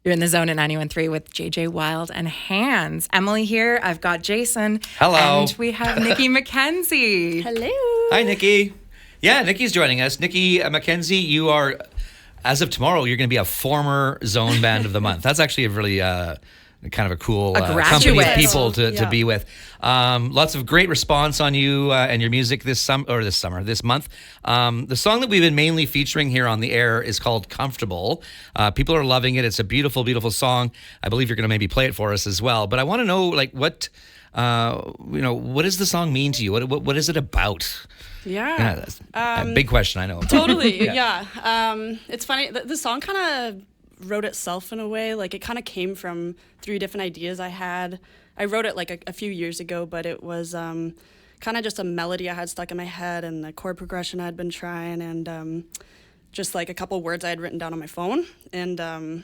You're in the zone at 91.3 with JJ Wild and Hands. Emily here. I've got Jason. Hello. And we have Nicky Mackenzie. Hello. Hi, Nicky. Yeah, Nicky's joining us. Nicky Mackenzie, you are, as of tomorrow, you're going to be a former Zone Band of the Month. That's actually a really kind of a cool company of people to be with. Lots of great response on you and your music this month. The song that we've been mainly featuring here on the air is called Comfortable. People are loving it. It's a beautiful, beautiful song. I believe you're going to maybe play it for us as well. But I want to know, like, what does the song mean to you? What is it about? Yeah. That's a big question, I know. Totally, yeah. It's funny, the song kind of wrote itself in a way. Like, it kind of came from 3 different ideas I had. I wrote it like a few years ago, but it was kind of just a melody I had stuck in my head and the chord progression I'd been trying, and just like a couple words I had written down on my phone. And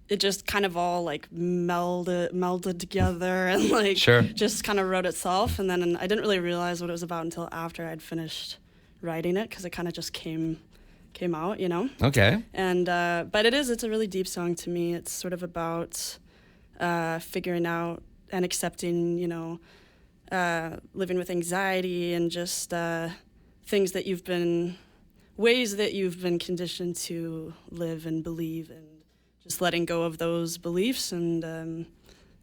it just kind of all like melded together and like just kind of wrote itself. And then I didn't really realize what it was about until after I'd finished writing it, because it kind of just came out, you know? Okay. And but it's a really deep song to me. It's sort of about figuring out and accepting, living with anxiety and just ways that you've been conditioned to live and believe, and just letting go of those beliefs and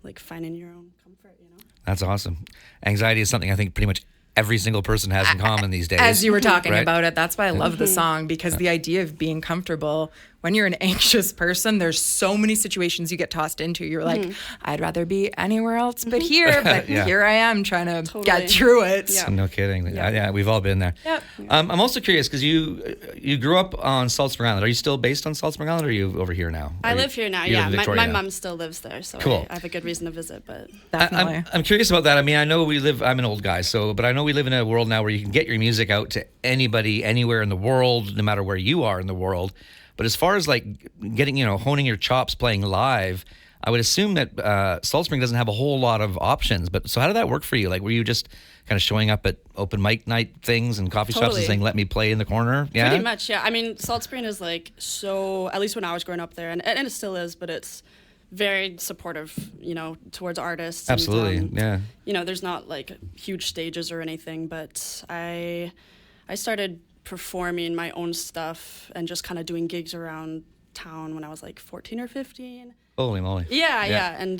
like finding your own comfort, you know? That's awesome. Anxiety is something I think pretty much every single person has in common these days. As you were talking about it, that's why I love the song, because the idea of being comfortable, when you're an anxious person, there's so many situations you get tossed into. You're like, I'd rather be anywhere else but here, but here I am trying to get through it. Yeah. No kidding. Yeah, we've all been there. Yep. I'm also curious, because you grew up on Salt Spring Island. Are you still based on Salt Spring Island, or are you over here now? I live here now, yeah. My mom still lives there, so cool. I have a good reason to visit. But definitely. I'm curious about that. I mean, I know I'm an old guy, but I know we live in a world now where you can get your music out to anybody, anywhere in the world, no matter where you are in the world. But as far as like getting, honing your chops playing live, I would assume that Salt Spring doesn't have a whole lot of options. But so how did that work for you? Like, were you just kind of showing up at open mic night things and coffee shops and saying, let me play in the corner? Yeah? Pretty much, yeah. I mean, Salt Spring is like so, at least when I was growing up there, and it still is, but it's very supportive, towards artists. Absolutely, and, there's not like huge stages or anything, but I started performing my own stuff and just kind of doing gigs around town when I was like 14 or 15. Holy moly. Yeah. And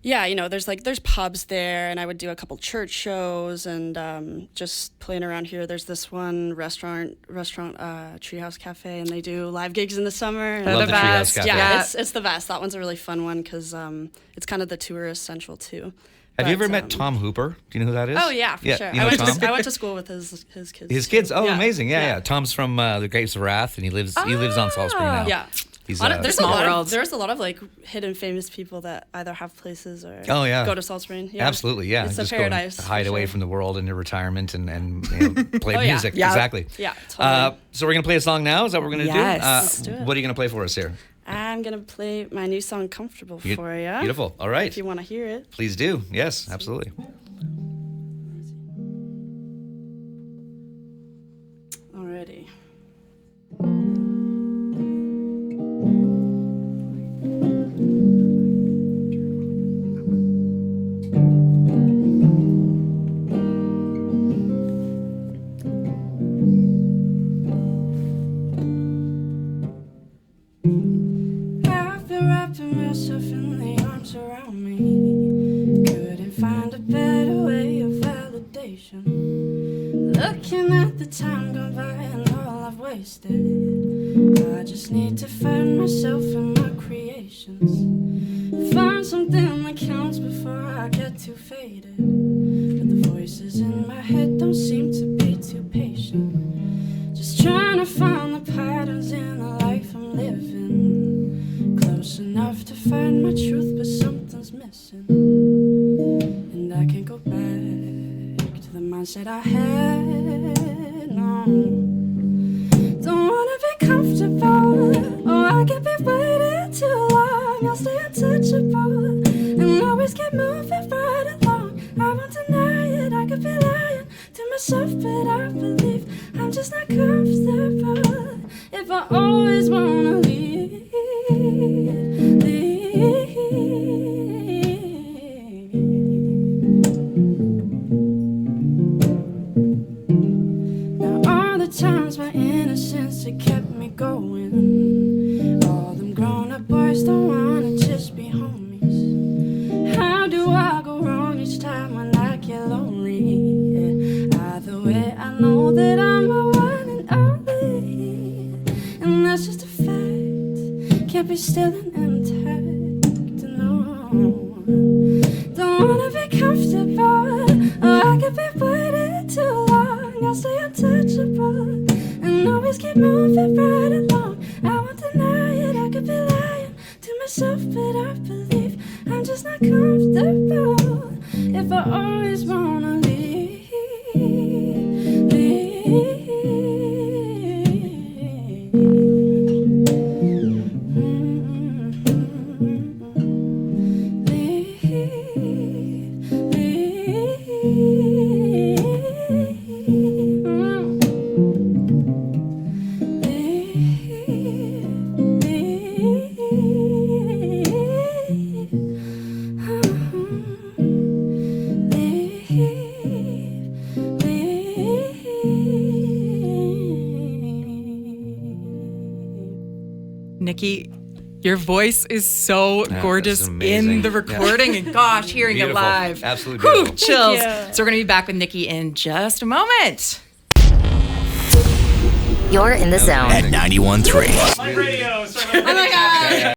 there's pubs there, and I would do a couple church shows, and just playing around here. There's this one restaurant, Treehouse Cafe, and they do live gigs in the summer. Love the Treehouse Cafe. Yeah, it's the best. That one's a really fun one because it's kind of the tourist central too. Have you ever met Tom Hooper? Do you know who that is? Oh, yeah, for sure. You know I went to school with his kids. His kids? Oh, amazing. Yeah. Tom's from the Grapes of Wrath, and he lives on Salt Spring now. Yeah. There's a lot of like hidden famous people that either have places or go to Salt Spring. Yeah. Absolutely, yeah. It's just a paradise. Go hide away from the world into retirement and play music. Yeah. Exactly. Yeah, totally. So we're going to play a song now? Is that what we're going to do? Let's do it. What are you going to play for us here? I'm going to play my new song, Comfortable, for you. Beautiful. All right. If you want to hear it. Please do. Yes, absolutely. Alrighty. I've been wrapping myself in the arms around me. Couldn't find a better way of validation. Looking at the time gone by and all I've wasted. I just need to find myself in my creations. Find something that counts before I get too faded. But the voices in my head don't seem to be too patient. Just trying to find the patterns in the life I'm living. Close enough to find my truth, but something's missing. And I can't go back to the mindset I had. No, don't wanna be comfortable. Oh, I can't be waiting too long. I'll stay untouchable and always keep moving right along. I won't deny it, I could be lying to myself, but I believe I'm just not comfortable. If I always wanna leave, and that's just a fact. Can't be still and intact, no. Don't wanna be comfortable, or I could be waiting too long. I'll stay untouchable and always keep moving right along. I won't deny it, I could be lying to myself, but I believe I'm just not comfortable if I always wanna leave. Nicky, your voice is so gorgeous in the recording, and gosh, hearing it live. Absolutely beautiful. Chills. So we're going to be back with Nicky in just a moment. You're in the zone at 91.3. Live radio. Oh my God.